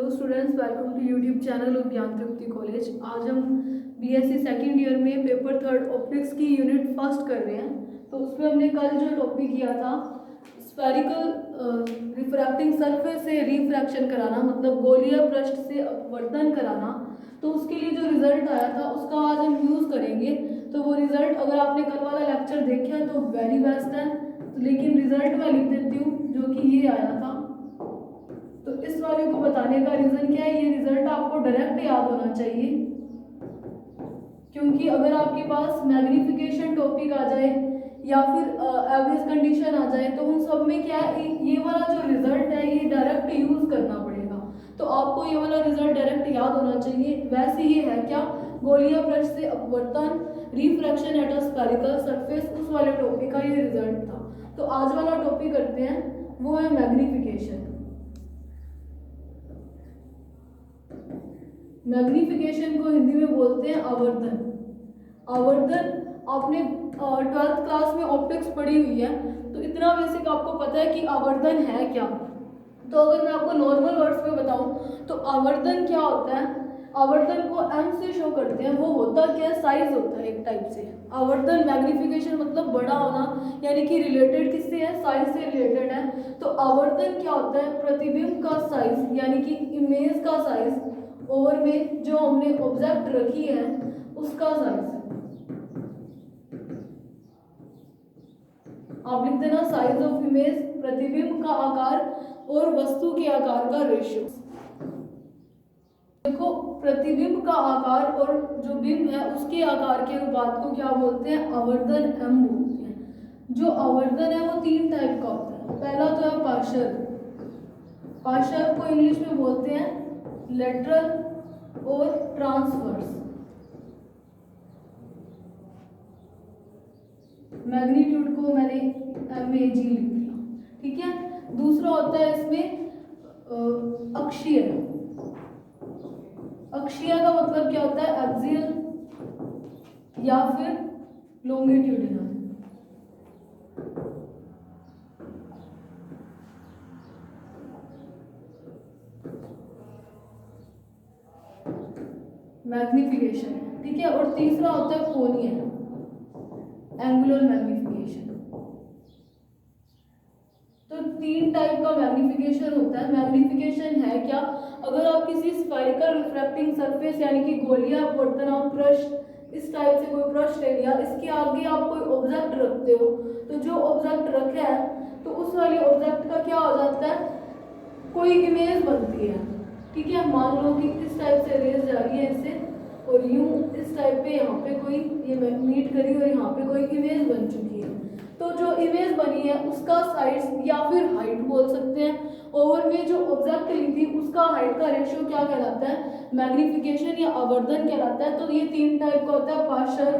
Hello students, welcome to YouTube channel of Gyan Tripti college. आज हम BSc second year में paper third optics की unit first कर रहे हैं। तो उसमें हमने कल जो टॉपिक किया था स्फेरिकल रिफ्रैक्टिंग सरफेस से रिफ्रैक्शन कराना, मतलब गोलीय पृष्ठ से अपवर्तन कराना। तो उसके लिए जो रिजल्ट आया था उसका आज हम यूज़ करेंगे। तो वो रिजल्ट अगर आपने कल वाला लेक्चर देखा है तो वेरी बेस्ट है, लेकिन रिजल्ट मैं लिख देती हूँ जो कि ये आया था। तो इस वाले को बताने का रीज़न क्या है, ये रिजल्ट आपको डायरेक्ट याद होना चाहिए, क्योंकि अगर आपके पास मैग्नीफिकेशन टॉपिक आ जाए या फिर एवरेज कंडीशन आ जाए तो उन सब में क्या है, ये वाला जो रिजल्ट है ये डायरेक्ट यूज़ करना पड़ेगा। तो आपको ये वाला रिजल्ट डायरेक्ट याद होना चाहिए। वैसे ये है क्या, गोलीय पृष्ठ से अपवर्तन refraction at a spherical surface, उस वाले टॉपिक का ये रिजल्ट था। तो आज वाला टॉपिक करते हैं, वो है मैग्नीफिकेशन। मैग्नीफिकेशन को हिंदी में बोलते हैं आवर्धन। आवर्धन आपने 12th क्लास में ऑप्टिक्स पढ़ी हुई है, तो इतना बेसिक आपको पता है कि आवर्धन है क्या। तो अगर मैं आपको नॉर्मल वर्ड्स में बताऊं तो आवर्धन क्या होता है, आवर्धन को m से शो करते हैं। वो होता क्या है, साइज होता है एक टाइप से। आवर्धन मैग्नीफिकेशन मतलब बड़ा होना, यानी कि रिलेटेड किससे है, साइज से रिलेटेड है। तो आवर्धन क्या होता है, प्रतिबिंब का साइज यानी कि इमेज का साइज ओवर में जो हमने ऑब्जेक्ट रखी है उसका साइज। आप लिख देना साइज ऑफ इमेज, प्रतिबिंब का आकार और वस्तु के आकार का रेशियो। देखो, प्रतिबिंब का आकार और जो बिंब है उसके आकार के अनुपात को क्या बोलते हैं, आवर्धन m बोलते हैं। जो आवर्धन है वो 3 टाइप का होता है। पहला तो है पार्शियल। पार्शियल को इंग्लिश में बोलते हैं लेटरल और ट्रांसवर्स। मैग्नीट्यूड को मैंने MAG लिख दिया, ठीक है। दूसरा होता है इसमें अक्षीय। अक्षीय का मतलब क्या होता है, एक्सियल या फिर लॉन्गिट्यूडिनल। मैग्निफिकेशन, ठीक है। और तीसरा होता है कोणीय, एंगुलर मैग्निफिकेशन। तो 3 टाइप का मैग्निफिकेशन होता है। मैग्निफिकेशन है क्या, अगर आप किसी स्फेरिकल रिफ्रैक्टिंग सरफेस यानी कि गोलीय अपवर्तन पृष्ठ, इस टाइप से कोई पृष्ठ ले लिया, इसके आगे आप कोई ऑब्जेक्ट रखते हो, तो जो ऑब्जेक्ट रखा है तो उस वाले ऑब्जेक्ट का क्या हो जाता है, कोई इमेज बनती है, ठीक है। मान लो कि इस टाइप से रेस जा रही है इससे, और यूं इस टाइप पे यहाँ पे कोई ये मीट करी और यहाँ पे कोई इमेज बन चुकी है। तो जो इमेज बनी है उसका साइज या फिर हाइट बोल सकते हैं। ओवर में जो ऑब्जेक्ट ली थी उसका हाइट का रेशियो क्या कहलाता है, मैग्नीफिकेशन या आवर्धन कहलाता है। तो ये 3 टाइप का होता है, पार्शियल,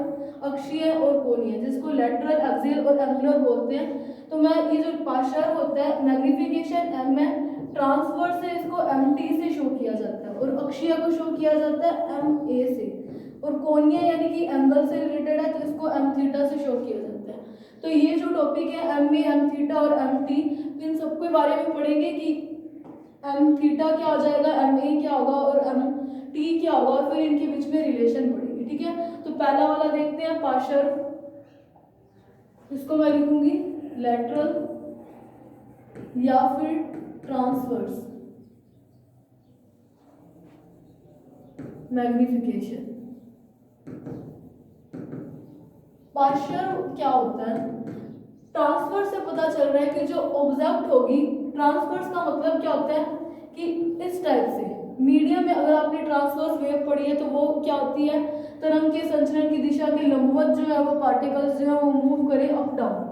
अक्षीय और कोणीय, जिसको लेटरल, एक्सियल और एंगुलर बोलते हैं। तो मैं ये जो पार्शियल होता है, मैग्नीफिकेशन m है, ट्रांसवर्स से इसको MT से शो किया जाता है, और अक्षीय को शो किया जाता है MA से, और कोणीय यानी कि एंगल से रिलेटेड है तो इसको m थीटा से शो किया जाता है। तो ये जो टॉपिक है MA, m थीटा और MT, इन सबके बारे में पढ़ेंगे कि m थीटा क्या हो जाएगा, MA क्या होगा और MT क्या होगा, और फिर इनके बीच में रिलेशन पढ़ेंगे, ठीक है। तो पहला वाला देखते हैं, पार्शियल। इसको मैं लिखूंगी लेटरल या फिर ट्रांसवर्स मैग्निफिकेशन। पार्शियल क्या होता है, ट्रांसवर्स से पता चल रहा है कि जो ऑब्जेक्ट होगी, ट्रांसवर्स का मतलब क्या होता है कि इस टाइप से मीडियम में अगर आपने ट्रांसवर्स वेव पढ़ी है तो वो क्या होती है, तरंग के संचरण की दिशा के लंबवत जो है वो पार्टिकल्स जो है वो मूव करे अप डाउन।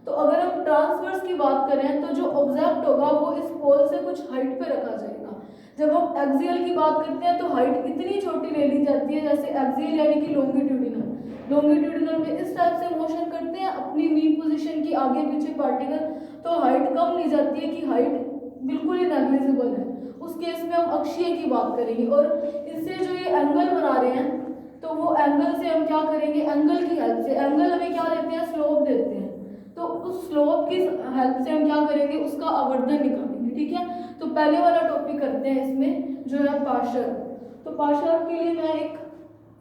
तो अगर हम ट्रांसवर्स की बात करें तो जो ऑब्जेक्ट होगा वो इस पोल से कुछ हाइट पे रखा जाएगा। जब हम एक्सियल की बात करते हैं तो हाइट इतनी छोटी ले ली जाती है, जैसे एक्सियल यानी कि लॉन्गिट्यूडिनल। लॉन्गिट्यूडिनल में इस टाइप से मोशन करते हैं अपनी मीन पोजीशन की आगे पीछे पार्टिकल, तो हाइट कम ली जाती है कि हाइट बिल्कुल ही नेग्लिजिबल है। उस केस में हम अक्षीय की बात करेंगे, और इससे जो ये एंगल बना रहे हैं तो वो एंगल से हम क्या करेंगे, एंगल की हेल्प से, एंगल हमें क्या देते हैं, स्लोप देते हैं। तो उस स्लोप की हेल्प से हम क्या करेंगे, उसका आवर्धन निकालेंगे, ठीक है। तो पहले वाला टॉपिक करते हैं इसमें जो है पार्शर। तो पार्शर के लिए मैं एक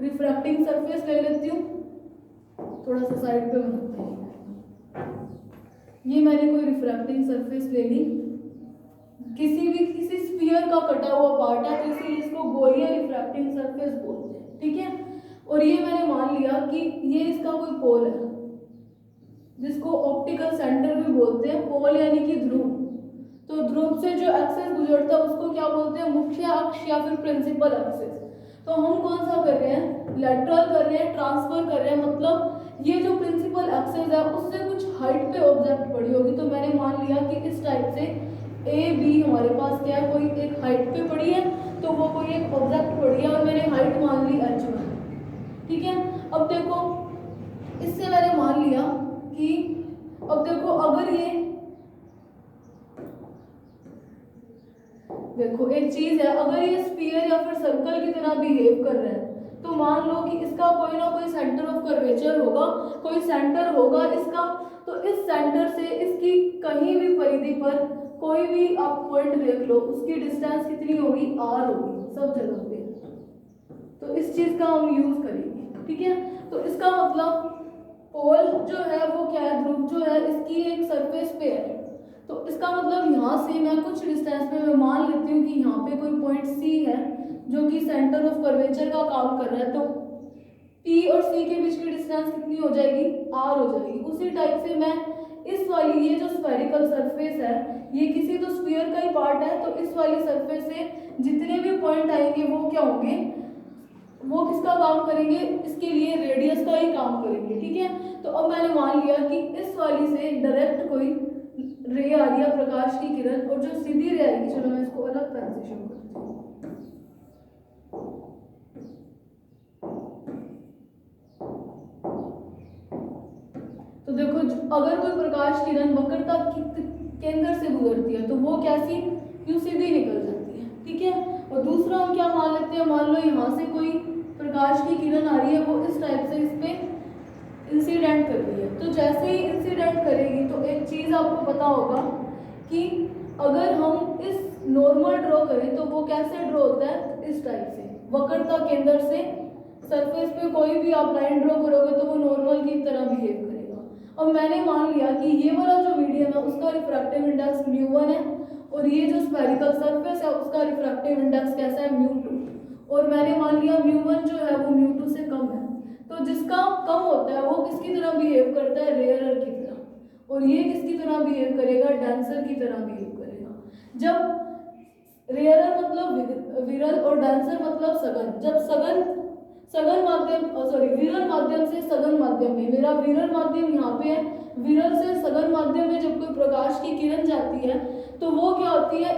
रिफ्रैक्टिंग सरफेस ले लेती हूँ, थोड़ा सा साइड पे बनाते हैं। ये मैंने कोई रिफ्रैक्टिंग सरफेस ले ली, किसी स्फीयर का कटा हुआ पार्ट है तो इसीलिए इसको गोलीय रिफ्रैक्टिंग सरफेस बोलते हैं, ठीक है। और ये मैंने मान लिया कि ये इसका कोई पोल है जिसको ऑप्टिकल सेंटर भी बोलते हैं, पोल यानी कि ध्रुव। तो ध्रुव से जो एक्सेस गुजरता है उसको क्या बोलते हैं, मुख्य अक्ष या फिर प्रिंसिपल एक्सेस। तो हम कौन सा कर रहे हैं, लेटरल कर रहे हैं, ट्रांसफर कर रहे हैं, मतलब ये जो प्रिंसिपल एक्सेस है उससे कुछ हाइट पे ऑब्जेक्ट पड़ी होगी। तो मैंने मान लिया कि इस टाइप से ए बी हमारे पास क्या है, कोई एक हाइट पे पड़ी है, तो वो कोई एक ऑब्जेक्ट पड़ी है और मैंने हाइट मान ली h1, ठीक है। अब देखो इससे मैंने मान लिया कि अब देखो अगर ये देखो एक चीज है, अगर ये स्फीयर या फिर सर्कल की तरह बिहेव कर रहा है तो मान लो कि इसका कोई ना कोई सेंटर ऑफ कर्वेचर होगा, कोई सेंटर होगा इसका। तो इस सेंटर से इसकी कहीं भी परिधि पर कोई भी आप पॉइंट देख लो, उसकी डिस्टेंस कितनी होगी, r होगी सब जगह पे। तो इस चीज का हम यूज करेंगे, ठीक है। तो इसका मतलब पोल जो है वो क्या है, ध्रुव जो है इसकी एक सरफेस पे है। तो इसका मतलब यहाँ से मैं कुछ डिस्टेंस पे मैं मान लेती हूँ कि यहाँ पे कोई पॉइंट C है जो कि सेंटर ऑफ कर्वेचर का काम कर रहा है। तो P और C के बीच की डिस्टेंस कितनी हो जाएगी, r हो जाएगी। उसी टाइप से मैं इस वाली ये जो स्फेरिकल सरफेस है, ये किसी तो स्फीयर का ही पार्ट है, तो इस वाली सरफेस से जितने भी पॉइंट आएंगे वो क्या होंगे, वो किसका काम करेंगे, इसके लिए रेडियस का ही काम करेंगे, ठीक है। तो अब मैंने मान लिया कि इस वाली से डायरेक्ट कोई रे आ रही है, प्रकाश की किरण, और जो सीधी रे आएगी, चलो मैं इसको अलग पेन से शो करती हूँ। तो देखो अगर कोई प्रकाश किरण वक्रता केंद्र से गुजरती है तो वो कैसी, यूं सीधी निकल जाती है, ठीक है। और दूसरा हम क्या मान लेते हैं, मान लो यहाँ से कोई प्रकाश की किरण आ रही है, वो इस टाइप से इस पे इंसिडेंट कर रही है। तो जैसे ही इंसिडेंट करेगी तो एक चीज आपको पता होगा कि अगर हम इस नॉर्मल ड्रॉ करें तो वो कैसे ड्रॉ होता है, इस टाइप से वक्रता केंद्र से सरफेस पे कोई भी आप लाइन ड्रॉ करोगे तो वो नॉर्मल की तरह बिहेव करेगा। अब मैंने मान लिया कि ये वाला जो मीडियम है उसका रिफ्रैक्टिव इंडेक्स μ1 है और ये जो स्फेरिकल सरफेस है उसका रिफ्रैक्टिव इंडेक्स कैसा है, μ2। और मैंने मान लिया μ1 जो है वो μ2 से कम है। तो जिसका कम होता है वो किसकी तरह बिहेव करता है, रेयरर की तरह, और ये किसकी तरह बिहेव करेगा, डेंसर की तरह बिहेव करेगा। जब रेयरर मतलब विरल और डेंसर मतलब सघन, जब सघन माध्यम विरल माध्यम से सघन माध्यम में, मेरा विरल माध्यम यहाँ पे है, विरल से सघन माध्यम में जब कोई प्रकाश की किरण जाती है तो वो क्या होती है,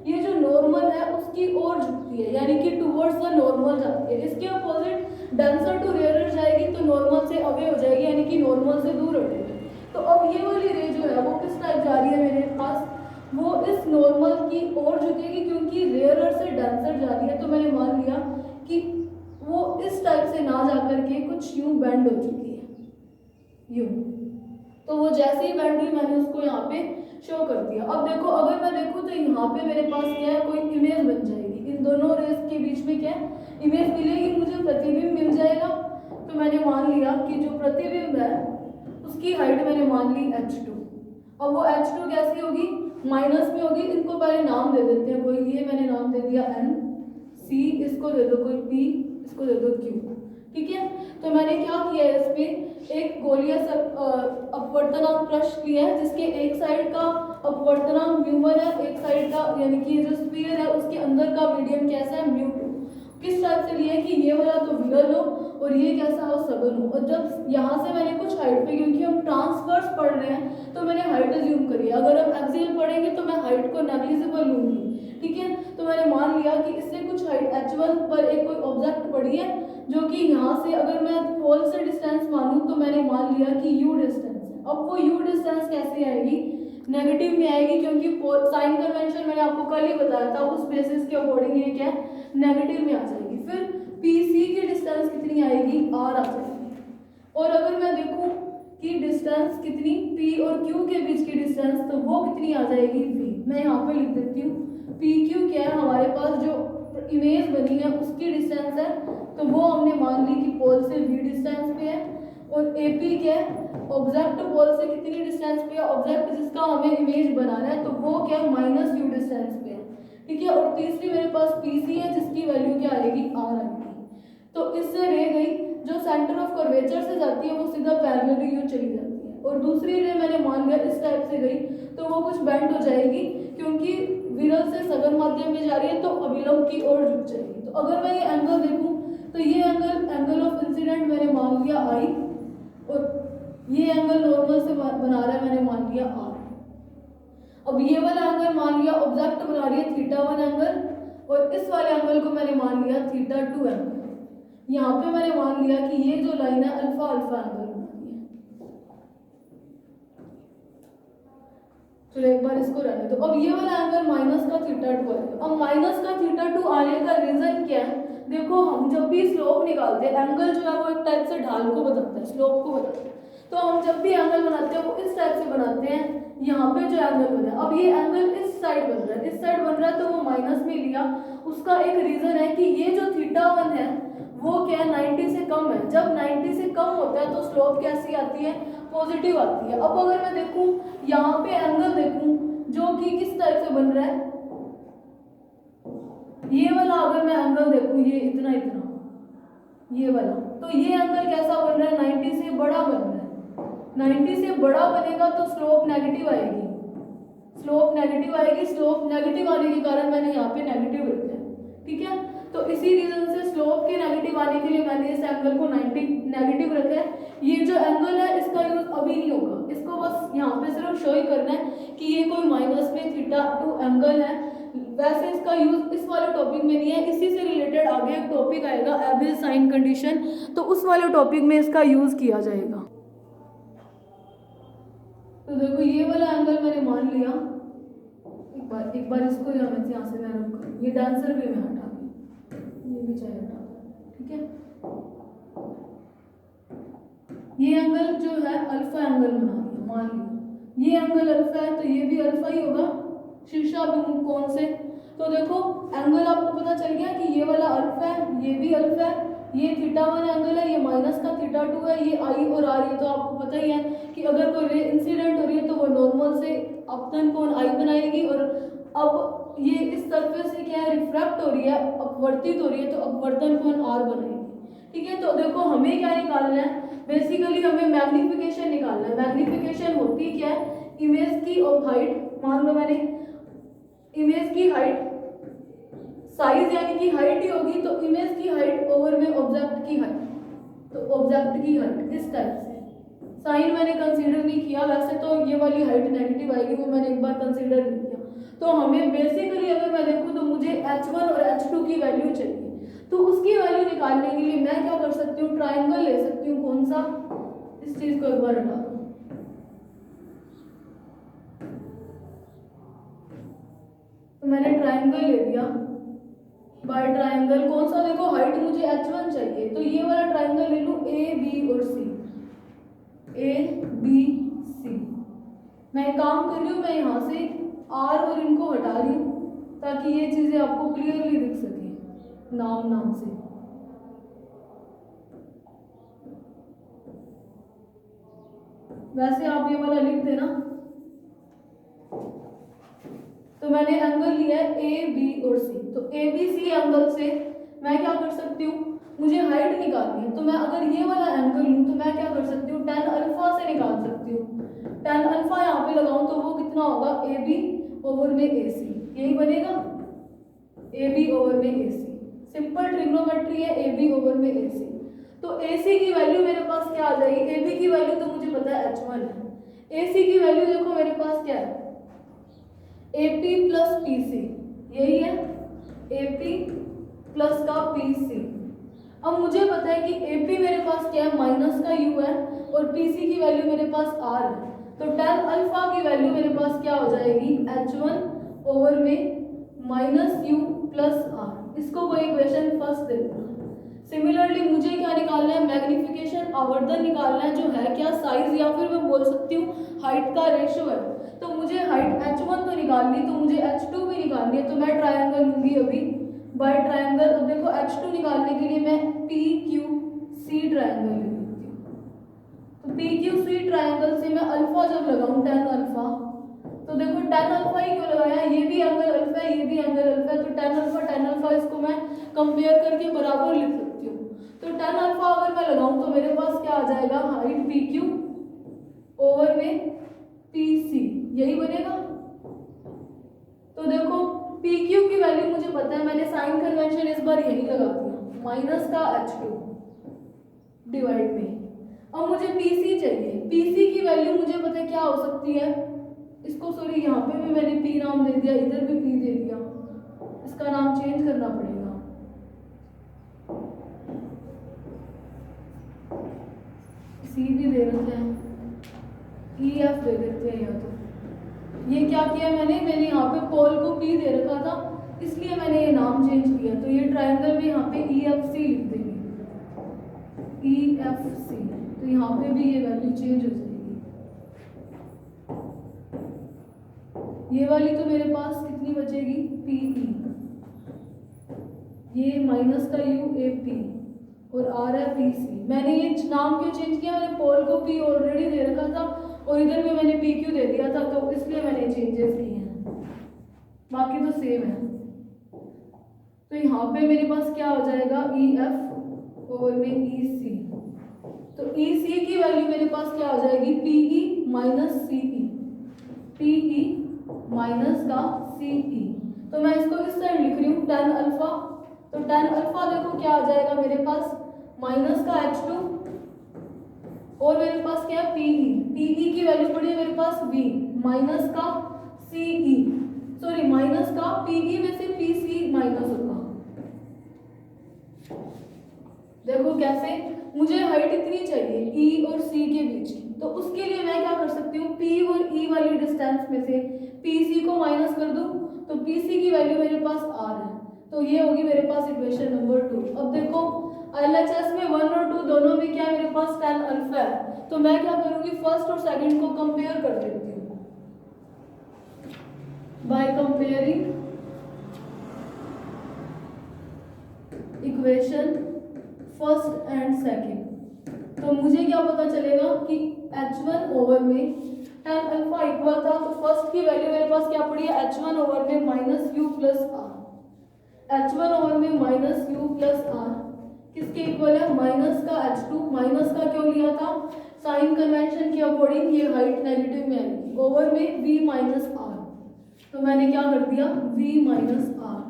ये जो नॉर्मल है उसकी ओर झुकती है, यानी कि टुवर्ड्स द नॉर्मल जाती है। इसके अपोजिट डेंसर टू रेयरर जाएगी तो नॉर्मल से अवे हो जाएगी, यानी कि नॉर्मल से दूर हटेगी। तो अब ये वाली रे जो है वो किस टाइप जा रही है मेरे पास, वो इस नॉर्मल की ओर झुकेगी क्योंकि रेयरर से डेंसर जा रही है। तो मैंने मान लिया कि वो इस टाइप से ना जाकर के कुछ यूं बेंड हो चुकी है, यूं। तो वो जैसे ही बेंड हुई मैंने उसको यहाँ पे शो कर दिया। अब देखो अगर मैं देखूँ तो यहाँ पे मेरे पास क्या है, कोई इमेज बन जाएगी, इन दोनों रेस के बीच में क्या है, इमेज मिलेगी, मुझे प्रतिबिंब मिल जाएगा। तो मैंने मान लिया कि जो प्रतिबिंब है उसकी हाइट मैंने मान ली h2। अब वो h2 कैसी होगी, माइनस में होगी। इनको पहले नाम दे देते हैं, कोई ये मैंने नाम दे दिया n, c इसको दे दो कोई p, इसको दे दो q, ठीक है। तो मैंने क्या किया है, इसमें एक गोलीय अपवर्तनांक पृष्ठ लिया है जिसके एक साइड का अपवर्तनांक μ1 है, एक साइड का यानी कि जो स्फीयर है उसके अंदर का मीडियम कैसा है, μ2। किस टाइप से लिया है कि ये वाला तो विरल हो और ये कैसा हो, सघन हो। और जब यहाँ से मैंने कुछ हाइट पे, क्योंकि हम ट्रांसवर्स पढ़ रहे हैं तो मैंने हाइट अज्यूम करी है, अगर हम एक्सियल पढ़ेंगे तो मैं हाइट को नेग्लिजिबल लूंगी, ठीक है। तो मैंने मान लिया कि इससे कुछ हाइट h1 पर एक कोई ऑब्जेक्ट पड़ी है जो कि यहाँ से अगर मैं पोल से डिस्टेंस मानूं तो मैंने मान लिया कि u डिस्टेंस है। अब वो u डिस्टेंस कैसे आएगी, नेगेटिव में आएगी, क्योंकि साइन कन्वेंशन मैंने आपको कल ही बताया था, उस बेसिस के अकॉर्डिंग ये क्या नेगेटिव में आ जाएगी। फिर PC की डिस्टेंस कितनी आएगी, r आ जाएगी। और अगर मैं देखूं कि डिस्टेंस कितनी P और Q के बीच की डिस्टेंस, तो वो कितनी आ जाएगी, v। मैं यहाँ पे लिख देती हूँ पी क्यू क्या है, हमारे पास जो इमेज बनी है उसकी डिस्टेंस है, तो वो हमने मान ली कि पोल से v डिस्टेंस पे है। और ए पी क्या है, ऑब्जेक्ट पोल से कितनी डिस्टेंस पे है, ऑब्जेक्ट जिसका हमें इमेज बनाना है तो वो क्या है माइनस यू डिस्टेंस पे है, ठीक है। और तीसरी मेरे पास पी सी है जिसकी वैल्यू क्या आएगी, आर आएगी। तो इससे रह गई जो सेंटर ऑफ कर्वेचर से जाती है वो सीधा पैरेलली यूं चली जाती है, और दूसरी रे मैंने मान लिया इस टाइप से गई तो वो कुछ बेंड हो जाएगी, क्योंकि विरल से सघन माध्यम में जा रही है तो अभिलंब की ओर झुक जाएगी। तो अगर मैं ये एंगल देखूं तो ये एंगल ऑफ इंसिडेंट मैंने मान लिया आई, और ये एंगल नॉर्मल से बना रहा है मैंने मान लिया आर। अब ये वाला एंगल मान लिया ऑब्जेक्ट बना रही है थीटा 1 एंगल, और इस वाले एंगल को मैंने मान लिया थीटा 2 एंगल। यहाँ पे मैंने मान लिया कि ये जो लाइन है अल्फा अल्फा एंगल बनाती है। चलो एक बार इसको रहने दो। अब ये वाला एंगल माइनस का थीटा 2 है। अब माइनस का थीटा 2 आने का रीजन क्या है, देखो हम जब भी स्लोप निकालते हैं, एंगल जो है वो एक टाइप से ढाल को बताता है, स्लोप को बताता है। तो हम जब भी एंगल बनाते हैं वो इस टाइप से बनाते हैं। यहाँ पे जो एंगल बना है, अब ये एंगल इस साइड बन रहा है, इस साइड बन रहा है तो वो माइनस में लिया। उसका एक रीजन है कि ये जो थीटा 1 है वो क्या है 90 से कम है। जब 90 से कम होता है तो स्लोप कैसी आती है, पॉजिटिव आती है। अब अगर मैं देखूं यहाँ पे एंगल देखूं जो कि किस टाइप से बन रहा है, ये वाला अगर मैं एंगल देखूं ये इतना इतना ये वाला, तो ये एंगल कैसा बन रहा है 90 से बड़ा बन रहा है। 90 से बड़ा बनेगा तो स्लोप नेगेटिव आएगी, स्लोप नेगेटिव आएगी। स्लोप नेगेटिव आने के कारण मैंने यहाँ पे नेगेटिव रखा है, ठीक है। तो इसी रीजन से स्लोप के नेगेटिव आने के लिए मैंने इस एंगल को 90 नेगेटिव रखा है। ये जो एंगल है इसका यूज अभी नहीं होगा, इसको बस यहाँ पे सिर्फ शो ही करना है कि ये कोई माइनस में थीटा 2 एंगल है। वैसे इसका यूज इस वाले टॉपिक में नहीं है, इसी से रिलेटेड आगे एक टॉपिक आएगा एबेल साइन कंडीशन, तो उस वाले टॉपिक में इसका यूज किया जाएगा। तो देखो ये वाला एंगल मैंने मान लिया, एक बार इसको यहाँ से मैं रखूँ, ये डांसर भी मैं हटा दूँ, ये भी चाहे हटा दूँ, ठीक है। ये एंगल जो है अल्फा एंगल बना लिया, मान लिया ये एंगल अल्फा है तो ये भी अल्फा ही होगा शीर्षाभिमुख कोण से। तो देखो एंगल आपको पता चल गया कि ये वाला अल्फा है, ये भी अल्फा है, ये थीटा 1 एंगल है, ये माइनस का थीटा 2 है, ये आई और आर। ये तो आपको पता ही है कि अगर कोई रे इंसिडेंट हो रही है तो वो नॉर्मल से अपतन कोण आई बनाएगी, और अब ये इस सरफेस से क्या है रिफ्रैक्ट हो रही है, अपवर्तित हो रही है, तो अपवर्तन कोण आर बनाएगी, ठीक है। तो देखो हमें क्या निकालना है, बेसिकली हमें मैग्निफिकेशन निकालना है। मैग्निफिकेशन होती क्या है, इमेज की हाइट, मान लो मैंने इमेज की हाइट, साइज यानी कि हाइट ही होगी, तो इमेज की हाइट ओवर में ऑब्जेक्ट की हाइट, तो ऑब्जेक्ट की हाइट इस टाइप से। साइन मैंने कंसीडर नहीं किया, वैसे तो ये वाली हाइट नेगेटिव आएगी, वो मैंने एक बार कंसीडर नहीं किया। तो हमें बेसिकली अगर मैं देखूं तो मुझे h1 और h2 की वैल्यू चाहिए, तो उसकी वैल्यू निकालने के लिए मैं क्या कर सकती हूँ, ट्राइंगल ले सकती हूँ। कौन सा, इस चीज को एक बार हटा दो, तो मैंने ट्राइंगल ले दिया। बाय ट्राइंगल कौन सा, देखो हाइट मुझे h1 चाहिए, तो ये वाला ट्राइंगल ले लूँ ए बी और सी, ए बी सी। मैं काम कर रही हूँ, मैं यहाँ से आर और इनको हटा रही हूँ ताकि ये चीजें आपको क्लियरली दिख सके नाम नाम से। वैसे आप ये वाला लिख देना। तो मैंने एंगल लिया है ए बी और सी, तो ए बी सी एंगल से मैं क्या कर सकती हूँ, मुझे हाइट निकालनी है, तो मैं अगर ये वाला एंगल लूँ तो मैं क्या कर सकती हूँ, tan अल्फा से निकाल सकती हूँ। tan अल्फा यहाँ पे लगाऊं तो वो कितना होगा, ए बी ओवर में ए सी, यही बनेगा ए बी ओवर में ए सी। सिंपल ट्रिग्नोमेट्री है, ए बी ओवर में ए सी। तो ए सी की वैल्यू मेरे पास क्या आ जाएगी, ए बी की वैल्यू तो मुझे पता है h1 है, ए सी की वैल्यू देखो मेरे पास क्या है, A P plus P C, यही है ए पी प्लस का पी सी। अब मुझे पता है कि ए पी मेरे पास क्या है, माइनस का यू है, और पी सी की वैल्यू मेरे पास आर है, तो tan अल्फा की वैल्यू मेरे पास क्या हो जाएगी, h1 ओवर में माइनस यू प्लस आर। इसको कोई इक्वेशन फर्स्ट दे देना। सिमिलरली मुझे क्या निकालना है, मैग्निफिकेशन, आवर्धन निकालना है, जो है क्या साइज, या फिर मैं बोल सकती हूँ हाइट का रेशियो है। तो मुझे हाइट h1 तो निकालनी, तो मुझे h2 भी निकालनी है। तो मैं ट्रायंगल लूंगी अभी बाय ट्रायंगल। अब देखो h2 निकालने के लिए मैं PQC ट्रायंगल ले लेती हूँ। तो PQC ट्रायंगल से मैं अल्फा जब लगाऊं tan अल्फा, तो देखो tan अल्फा ही क्यों लगाया है, ये भी एंगल अल्फा है, ये भी एंगल अल्फा है, तो tan अल्फा इसको मैं कंपेयर करके बराबर लिख सकती हूँ। तो tan अल्फा अगर मैं लगाऊं तो मेरे पास क्या आ जाएगा, हाइट PQ ओवर में PC, यही बनेगा। तो देखो PQ की वैल्यू मुझे पता है, मैंने साइन कन्वेंशन इस बार यही लगा दिया, माइनस का h2 डिवाइड में। अब मुझे PC चाहिए, PC की वैल्यू मुझे पता है क्या हो सकती है, इसको सॉरी यहाँ पे भी मैंने P नाम दे दिया, इधर भी P दे दिया, इसका नाम चेंज करना पड़ेगा। C भी दे रखा है, EF दे देते हैं। या तो ये क्या किया मैंने यहाँ पे पोल को P दे रखा था, इसलिए मैंने ये नाम चेंज किया। तो ये ट्रायंगल में यहाँ पे EFC लिख देंगे, EFC। तो यहाँ पे भी ये वैल्यू चेंज हो जाएगी। ये वाली तो मेरे पास कितनी बचेगी, PE, ये माइनस का U AP और R है PC। मैंने ये नाम क्यों चेंज किया, मैंने पोल को P ऑलरेडी दे रखा था और इधर में मैंने PQ दे दिया था, तो इसलिए मैंने चेंजेस किए हैं, बाकी तो सेम है। तो यहाँ पे मेरे पास क्या हो जाएगा, EF ओवर में EC। तो EC की वैल्यू मेरे पास क्या हो जाएगी, PE minus CE, PE minus का CE। तो मैं इसको इस साइड लिख रही हूँ tan अल्फा। तो tan अल्फा देखो क्या आ जाएगा मेरे पास, माइनस का h2 और मेरे पास क्या है PE, PE की वैल्यू पड़ी है मेरे पास V माइनस का CE, सॉरी माइनस का PE में से PC माइनस होगा। देखो कैसे, मुझे हाइट इतनी चाहिए E और C के बीच की, तो उसके लिए मैं क्या कर सकती हूँ, P और E वाली डिस्टेंस में से PC को माइनस कर दूं, तो PC की वैल्यू मेरे पास R है। तो ये होगी मेरे पास इक्वेशन नंबर 2। अब देखो LHS में 1 और 2 दोनों में क्या है मेरे पास tan अल्फा है, तो मैं क्या करूंगी, फर्स्ट और सेकंड को कंपेयर कर देती हूँ by comparing equation first and second. तो मुझे क्या पता चलेगा कि h1 ओवर में tan अल्फा इक्वल था, तो फर्स्ट की वैल्यू मेरे पास क्या पड़ी है, h1 ओवर में minus u plus r, h1 over में माइनस u प्लस r किसके इक्वल है, माइनस का h2। माइनस का क्यों लिया था, साइन कन्वेंशन के अकॉर्डिंग ये हाइट नेगेटिव में आएगी, ओवर में v माइनस r, तो मैंने क्या कर दिया v माइनस r।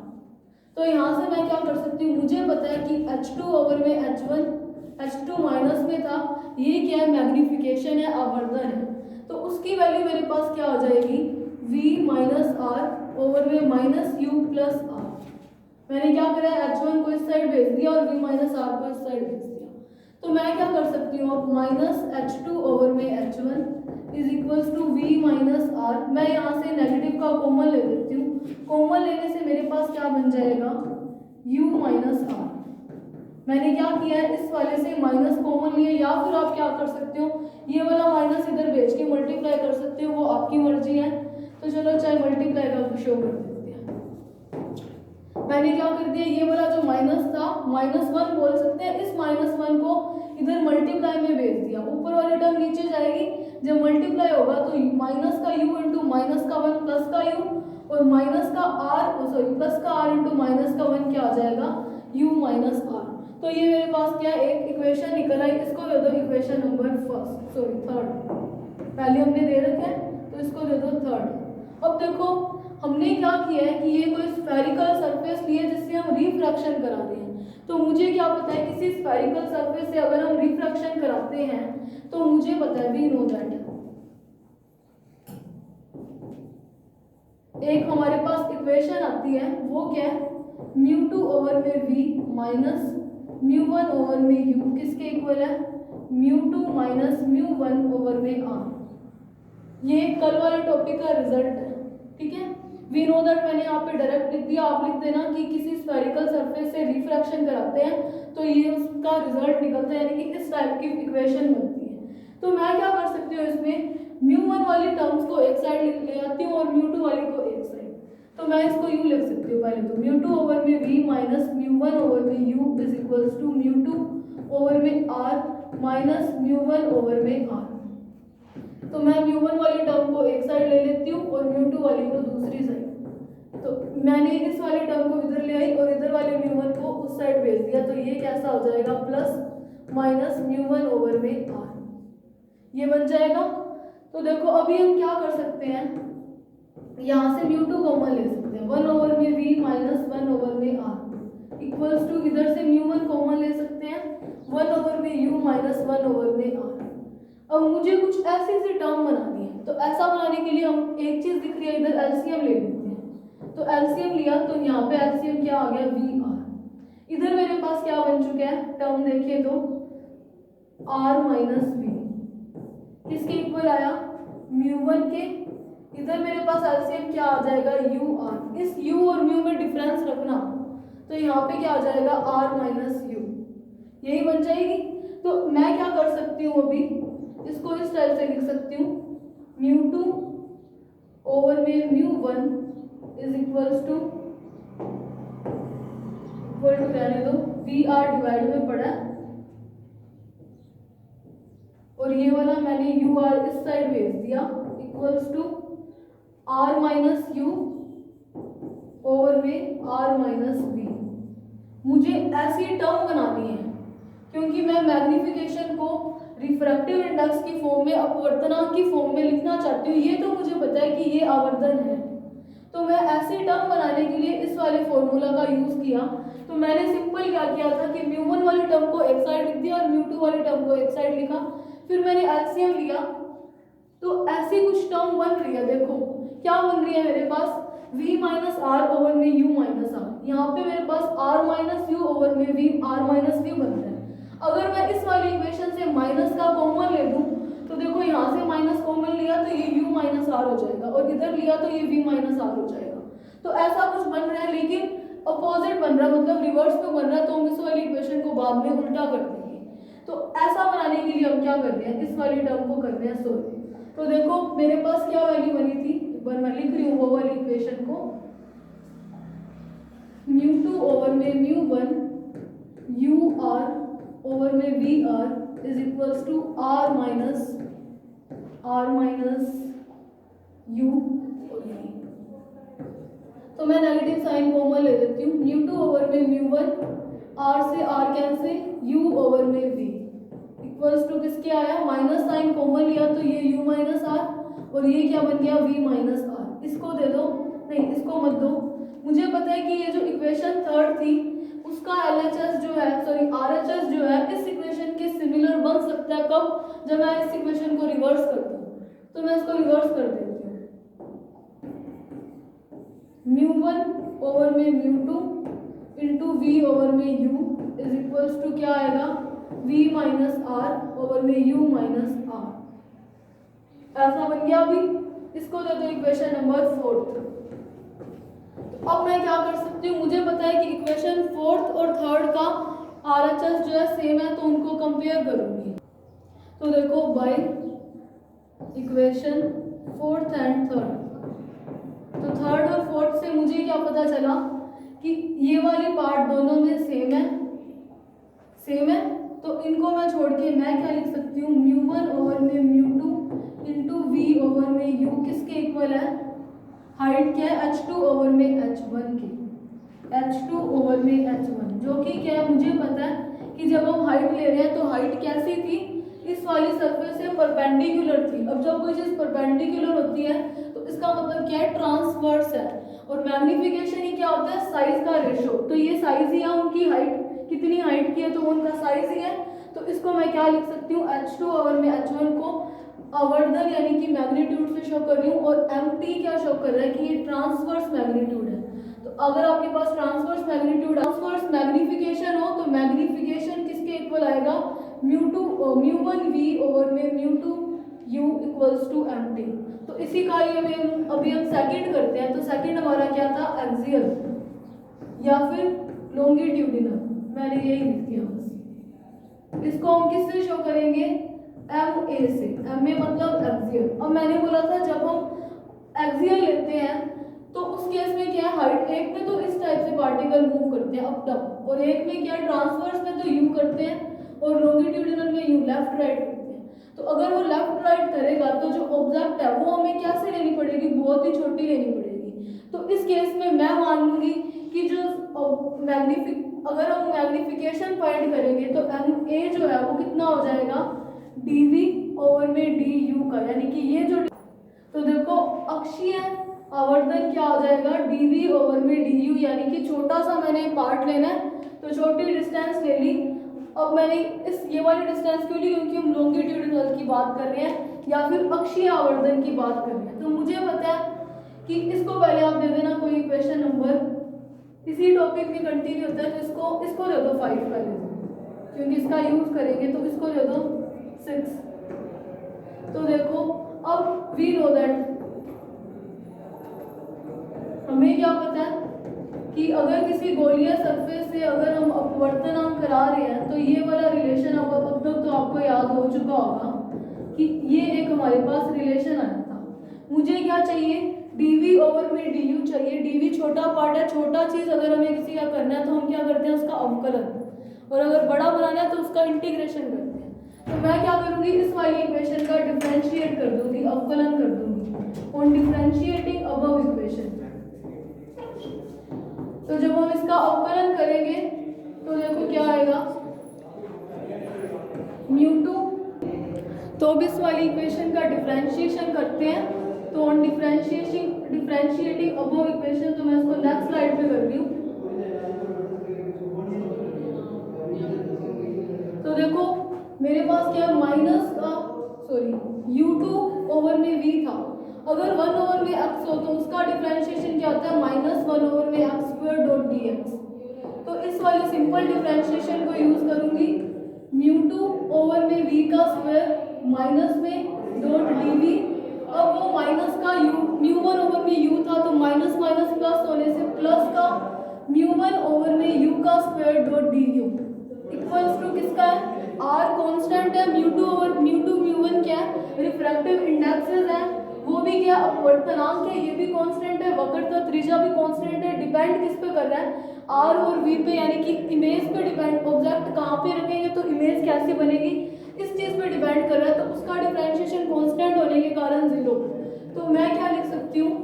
तो यहाँ से मैं क्या कर सकती हूँ, मुझे पता है कि h2 ओवर में h1, h2 माइनस में था, ये क्या है, मैग्निफिकेशन है, आवर्धन है, तो उसकी वैल्यू मेरे पास क्या हो जाएगी, v माइनस r ओवर में माइनस u प्लस r। मैंने क्या करा, h1 को इस साइड भेज दिया और v माइनस r को इस साइड भेज दिया। तो मैं क्या कर सकती हूँ, अब माइनस h2 ओवर में h1 is equals to v minus r। मैं यहाँ से नेगेटिव का कॉमन ले लेती हूँ, कॉमन लेने से मेरे पास क्या बन जाएगा, u माइनस r। मैंने क्या किया है, इस वाले से माइनस कॉमन लिया, या फिर आप क्या कर सकते हो, ये वाला माइनस इधर भेज के मल्टीप्लाई कर सकते हो, वो आपकी मर्जी है। तो चलो चाहे मल्टीप्लाई का शो कर देते हैं। मैंने क्या कर दिया, ये वाला जो माइनस था -1 बोल सकते हैं, इस -1 को इधर मल्टीप्लाई में भेज दिया, ऊपर वाली टर्म नीचे जाएगी, जब मल्टीप्लाई होगा तो माइनस का u इंटू माइनस का 1 प्लस का u और माइनस का r सॉरी प्लस का r इंटू माइनस का 1 क्या आ जाएगा, u माइनस r। तो ये मेरे पास क्या एक इक्वेशन निकल आई, इसको दे दो इक्वेशन नंबर थर्ड, पहले हमने दे रखे हैं तो इसको दे दो थर्ड। अब देखो हमने क्या किया है कि ये कोई स्फेरिकल सरफेस लिए जिससे हम रिफ्रैक्शन करा रहे हैं, तो मुझे क्या पता है किसी स्फेरिकल सरफेस से अगर हम रिफ्रैक्शन कराते हैं तो मुझे पता है वी नो दैट एक हमारे पास इक्वेशन आती है, वो क्या है, μ2 ओवर में v माइनस μ1 ओवर में u किसके इक्वल है, μ2 माइनस μ1 ओवर में r। ये कल वाले टॉपिक का रिजल्ट है, ठीक है। वी नो दैट मैंने यहाँ पे डायरेक्ट लिख दिया, आप लिख देना कि किसी स्फेरिकल सरफेस से रिफ्रैक्शन कराते हैं तो ये उसका रिजल्ट निकलता है, यानी कि इस टाइप की इक्वेशन बनती है। तो मैं क्या कर सकती हूँ इसमें, μ1 वाली टर्म्स को एक साइड ले आती हूँ और μ2 वाली को एक साइड। तो मैं इसको यूँ लिख सकती हूँ पहले तो μ2 ओवर में v माइनस μ1 ओवर में u is equals to μ2 over में r माइनस μ1 ओवर में r। तो मैं μ1 वाली टर्म को एक साइड ले लेती हूँ और μ2 वाली को दूसरी साइड। तो मैंने इस वाली टर्म को इधर ले आई और इधर वाले μ1 को उस साइड भेज दिया। तो ये कैसा हो जाएगा प्लस माइनस μ1 ओवर में r, ये बन जाएगा। तो देखो अभी हम क्या कर सकते हैं, यहाँ से μ2 कॉमन ले सकते हैं, 1 ओवर में v माइनस 1 ओवर में r इक्वल्स टू इधर से μ1 कॉमन ले सकते हैं, 1 ओवर में u माइनस 1 ओवर में r। अब मुझे कुछ ऐसी सी टर्म बनानी है, तो ऐसा बनाने के लिए हम एक चीज दिख रही है इधर एलसीएम ले लेते हैं। तो एलसीएम लिया तो यहाँ पे एलसीएम क्या आ गया वी आर। इधर मेरे पास क्या बन चुका है टर्म देखिए तो आर माइनस वी किसके इक्वल आया μ1 के। इधर मेरे पास एलसीएम क्या आ जाएगा यू आर। इस यू और म्यू में डिफरेंस रखना तो यहाँ पे क्या आ जाएगा आर माइनस यू, यही बन जाएगी। तो मैं क्या कर सकती हूँ अभी इसको इस टाइप से लिख सकती हूँ μ2 ओवर में μ1 इज इक्वल्स टू रहने दो वी आर डिवाइड में पड़ा है और ये वाला मैंने यू आर इस साइड भेज दिया equals to R minus U over में आर माइनस वी। मुझे ऐसी टर्म बनानी है क्योंकि मैं मैग्निफिकेशन को रिफ्रैक्टिव इंडेक्स की फॉर्म में अपवर्तनांक की फॉर्म में लिखना चाहती हूँ। ये तो मुझे पता है कि ये आवर्धन है, तो मैं ऐसी टर्म बनाने के लिए इस वाले फॉर्मूला का यूज किया। तो मैंने सिंपल क्या किया था कि μ1 वाली टर्म को एक साइड लिख दिया और μ2 वाली टर्म को एक साइड लिखा, फिर मैंने एलसीएम लिया। तो ऐसी कुछ टर्म बन रही है, देखो क्या बन रही है मेरे पास v माइनस आर ओवर में u माइनस आर। यहाँ पे मेरे पास r माइनस यू ओवर में v r माइनस व्यू बन रहा है। अगर मैं इस वाली इक्वेशन से माइनस का कॉमन ले लूँ तो देखो यहाँ से माइनस कॉमन लिया तो ये u माइनस आर हो जाएगा और इधर लिया तो ये v माइनस आर हो जाएगा। तो ऐसा कुछ बन रहा है लेकिन अपोजिट बन रहा है, मतलब रिवर्स में बन रहा है। तो हम इस वाली इक्वेशन को बाद में उल्टा कर देंगे। तो ऐसा बनाने के लिए हम क्या करते हैं इस वाली टर्म को करते हैं सोल्व। तो देखो मेरे पास क्या वैल्यू बनी थी, एक बार मैं लिख रही हूँ वो वाली इक्वेशन को μ2 ओवर में μ1 u r ओवर में V R is equals to R minus U. तो मैं नेगेटिव साइन कॉमन ले लेती हूँ, μ2 ओवर में μ1 r से r कैंसिल u ओवर में v इक्वल्स टू किसके आया माइनस साइन कॉमन लिया तो ये u माइनस r और ये क्या बन गया v माइनस r। इसको दे दो, नहीं इसको मत दो। मुझे पता है कि ये जो इक्वेशन थर्ड थी उसका LHS जो है RHS जो है इस इक्वेशन के सिमिलर बन सकता है कब, जब मैं इस इक्वेशन को रिवर्स करता हूँ। तो मैं इसको रिवर्स कर देती हूँ μ1 ओवर में μ2 इंटू v ओवर में u इज इक्वल्स टू क्या आएगा v माइनस r ओवर में u माइनस r। ऐसा बन गया। अभी इसको दे दो इक्वेशन नंबर 4। अब मैं क्या कर सकती हूँ, मुझे पता है कि इक्वेशन 4th और 3rd का RHS जो है सेम है तो उनको कंपेयर करूंगी। तो देखो by equation 4th and 3rd, तो 3rd और 4th से मुझे क्या पता चला कि ये वाली पार्ट दोनों में सेम है। तो इनको मैं छोड़ के मैं क्या लिख सकती हूँ μ1 ओवर में μ2 इंटू v ओवर में u किसके इक्वल है, हाइट क्या है h2 ओवर में h1 की, h2 ओवर में h1 जो कि क्या है मुझे पता है कि जब हम हाइट ले रहे हैं तो हाइट कैसी थी इस वाली सरफेस से परपेंडिकुलर थी। अब जब कोई चीज़ परपेंडिकुलर होती है तो इसका मतलब क्या है ट्रांसवर्स है और मैग्निफिकेशन ही क्या होता है साइज का रेशो। तो ये साइज ही है उनकी, हाइट कितनी हाइट की है तो उनका साइज ही है। तो इसको मैं क्या लिख सकती हूँ h2 ओवर में h1 को आवर्धन यानी कि मैग्नीट्यूड से शो कर रही हूँ और mt क्या शो कर रहा है कि ये ट्रांसवर्स मैग्नीट्यूड है। तो अगर आपके पास ट्रांसवर्स मैग्निफिकेशन हो तो मैग्निफिकेशन किसके इक्वल आएगा μ1 v ओवर में μ2 u इक्वल्स टू mt। तो इसी का ये अभी हम सेकंड करते हैं। तो सेकंड हमारा क्या था एक्सियल या फिर लॉन्गिट्यूडिनल, मैंने यही लिख दिया बस। इसको हम किससे शो करेंगे एम ए से, एम ए मतलब एक्सियल। अब मैंने बोला था जब हम एक्सियल लेते हैं तो उस केस में क्या है, हाइट एक में तो इस टाइप से पार्टिकल मूव करते हैं अप डाउन, और एक में क्या है ट्रांसवर्स में तो यू करते हैं और लॉन्गिट्यूडिनल में यू लेफ्ट राइट करते हैं। तो अगर वो लेफ्ट राइट करेगा तो जो ऑब्जेक्ट है वो हमें क्या से लेनी पड़ेगी, बहुत ही छोटी लेनी पड़ेगी। तो इस केस में मैं मान लूंगी कि जो अगर हम मैग्निफिकेशन फाइंड करेंगे तो एम ए जो है वो कितना हो जाएगा, डी वी ओवर में डी यू का, यानी कि ये जो, तो देखो अक्षीय आवर्धन क्या हो जाएगा, डी वी ओवर में डी यू, यानी कि छोटा सा मैंने पार्ट लेना है तो छोटी डिस्टेंस ले ली। अब मैंने ये वाली डिस्टेंस क्यों ली, क्योंकि हम लॉन्गिट्यूडिनल की बात कर रहे हैं या फिर अक्षीय आवर्धन की बात कर रहे हैं। तो मुझे पता है कि इसको पहले आप दे देना कोई इक्वेशन नंबर, इसी टॉपिक में कंटिन्यू होता है, तो इसको दे दो 5 पहले, क्योंकि इसका यूज करेंगे, तो इसको दे दो 6। तो देखो अब वी नो दैट, हमें क्या पता है कि अगर किसी गोलीय सरफेस से अगर हम अपवर्तनांक करा रहे हैं तो ये वाला रिलेशन अब तक तो आपको याद हो चुका होगा कि ये एक हमारे पास रिलेशन आया था। मुझे क्या चाहिए, dv ओवर में du चाहिए। dv छोटा पार्ट है, छोटा चीज अगर हमें किसी का करना है तो हम क्या करते हैं, उसका अवकलन, और अगर बड़ा बनाना है तो उसका इंटीग्रेशन करते हैं। तो मैं क्या करूंगी, इस वाली इक्वेशन का डिफरेंशिएट कर दूंगी, अवकलन कर दूंगी ऑन डिफरेंशिएटिंग अबव इक्वेशन। तो जब हम इसका अवकलन करेंगे तो देखो क्या आएगा, μ2। तो अब इस वाली इक्वेशन का डिफरेंशिएशन करते हैं, तो ऑन डिफरेंशिएटिंग अबव इक्वेशन, तो मैं इसको नेक्स्ट स्लाइड पे कर रही हूँ। तो देखो मेरे पास क्या माइनस का u2 ओवर में v था, अगर 1 ओवर में x हो तो उसका डिफरेंशिएशन क्या होता है, -1 ओवर में x स्क्वायर डॉट dx। तो इस वाले सिंपल डिफरेंशिएशन को यूज करूंगी, μ2 ओवर में v का स्क्वायर माइनस में डॉट dv। अब वो माइनस का μ1 ओवर में u था, तो माइनस माइनस प्लस होने से प्लस का μ1 ओवर में u का square dot du equals to किसका है, r कांस्टेंट है, μ2 ओवर μ1 क्या है, रिफ्रैक्टिव इंडेक्सेस है, वो भी क्या अपवर्तनांक है, ये भी कांस्टेंट है, वक्रता त्रिज्या भी कांस्टेंट है। डिपेंड किस पे कर रहा है, r और v पे, यानी कि इमेज पे डिपेंड, ऑब्जेक्ट कहाँ पे रखेंगे तो इमेज कैसे बनेगी इस चीज पे डिपेंड कर रहा है। तो उसका डिफरेंशिएशन कांस्टेंट होने के कारण 0। तो मैं क्या लिख सकती हूँ,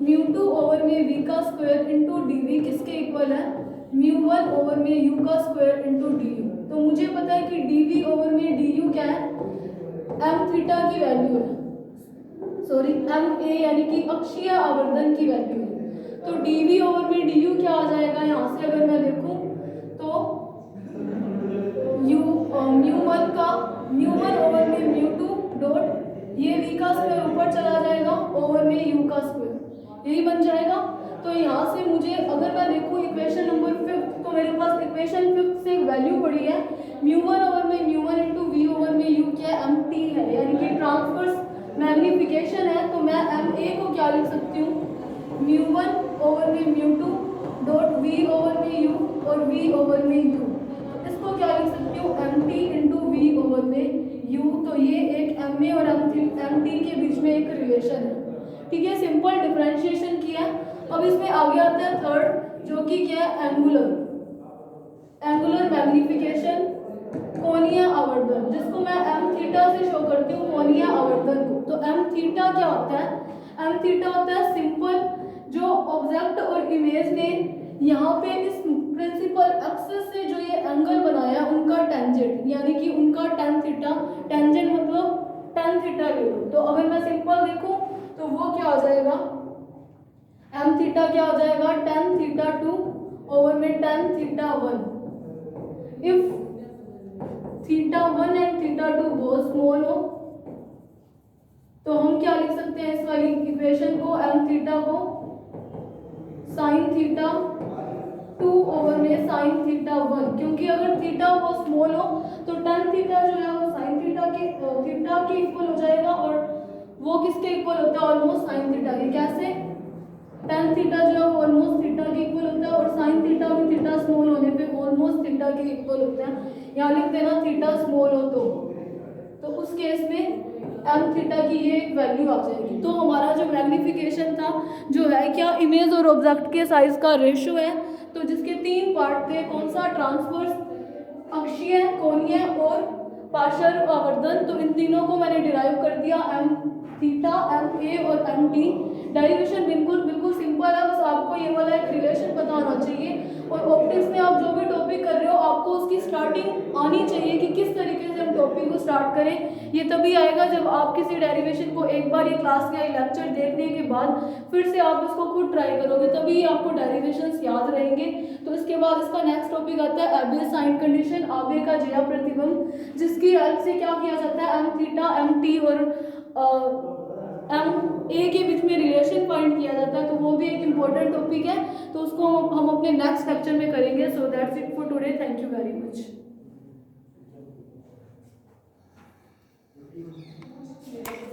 μ2 ओवर में v का स्क्वायर इंटू dv किसके इक्वल है, μ1 ओवर में u का स्क्वायर इंटू du। तो मुझे पता है कि dv ओवर में du क्या है, m थीटा की वैल्यू है, एम ए यानी कि अक्षीय आवर्धन की वैल्यू है। तो dv ओवर में du क्या आ जाएगा, यहाँ से अगर मैं देखूं तो μ1 ओवर में μ2 डॉट ये v का स्क्वायर ऊपर चला जाएगा ओवर में u का स्क्वायर, यही बन जाएगा। तो यहाँ से मुझे अगर मैं देखूं इक्वेशन नंबर 5, तो मेरे पास इक्वेशन 5 से एक वैल्यू पड़ी है, μ1 ओवर में μ1 इंटू v ओवर में u क्या है, mt है, यानी कि ट्रांसवर्स मैग्निफिकेशन है। तो मैं एम ए को क्या लिख सकती हूँ, μ1 ओवर में μ2 डॉट v ओवर में u और v ओवर में u, इसको क्या लिख सकती हूँ, mt इंटू v ओवर में u। तो ये एक एम ए और mt के बीच में एक रिलेशन है, ठीक है, सिंपल डिफरेंशिएशन किया। अब इसमें आगे आता है थर्ड, जो कि क्या है, एंगुलर मैग्निफिकेशन, कोणीय आवर्धन, जिसको मैं m थीटा से शो करती हूँ कोणीय आवर्धन को। तो m थीटा क्या होता है, m थीटा होता है सिंपल जो ऑब्जेक्ट और इमेज ने यहाँ पे इस प्रिंसिपल एक्सिस से जो ये एंगल बनाया उनका टेंजेंट, यानी कि उनका tan थीटा, टेंजेंट मतलब tan थीटा ले लो। तो अगर मैं सिंपल देखूं तो वो क्या हो जाएगा, m थीटा क्या हो जाएगा, tan थीटा 2 ओवर में tan theta 1। If theta 1 and theta 2 बहुत स्मॉल हो तो हम क्या लिख सकते हैं इस वाली इक्वेशन को, m थीटा को साइन थीटा 2 ओवर में साइन थीटा 1, क्योंकि अगर थीटा बहुत स्मॉल हो तो tan थीटा जो है वो साइन थीटा के इक्वल हो जाएगा, और वो किसके इक्वल होता है, ऑलमोस्ट साइन थीटा के। कैसे, tan थीटा जो है वो ऑलमोस्ट थीटा के इक्वल होता है, और साइन थीटा भी थीटा स्मॉल होने पे ऑलमोस्ट थीटा के इक्वल होता है। यहाँ लिख देना थीटा स्मॉल हो तो उस केस में एम थीटा की ये एक वैल्यू आ जाएगी। तो हमारा जो मैग्नीफिकेशन था जो है क्या इमेज और ऑब्जेक्ट के साइज का रेशियो है, तो जिसके 3 पार्ट थे, कौन सा, ट्रांसवर्स, अक्षीय, कोणीय और पार्श्व आवर्धन। तो इन तीनों को मैंने डिराइव कर दिया, एम थीटा, एम ए और एम टी। डेरिवेशन बिल्कुल सिंपल है, बस आपको ये वाला एक रिलेशन पता होना चाहिए। और ऑप्टिक्स में आप जो भी टॉपिक कर रहे हो आपको उसकी स्टार्टिंग आनी चाहिए कि किस तरीके से हम टॉपिक को स्टार्ट करें। ये तभी आएगा जब आप किसी डेरिवेशन को एक बार ये क्लास या लेक्चर देखने के बाद फिर से आप इसको खुद ट्राई करोगे, तभी आपको डेरिवेशंस याद रहेंगे। तो इसके बाद इसका नेक्स्ट टॉपिक आता है एबेल साइन कंडीशन, आबे का ज्या प्रतिबंध, जिसकी हेल्प से क्या किया जाता है, एम थीटा, एम टी और एम ए के बीच में रिलेशन फाइंड किया जाता है। तो वो भी एक इम्पोर्टेंट टॉपिक है, तो उसको हम अपने नेक्स्ट लेक्चर में करेंगे। So that's it for today, thank you very much.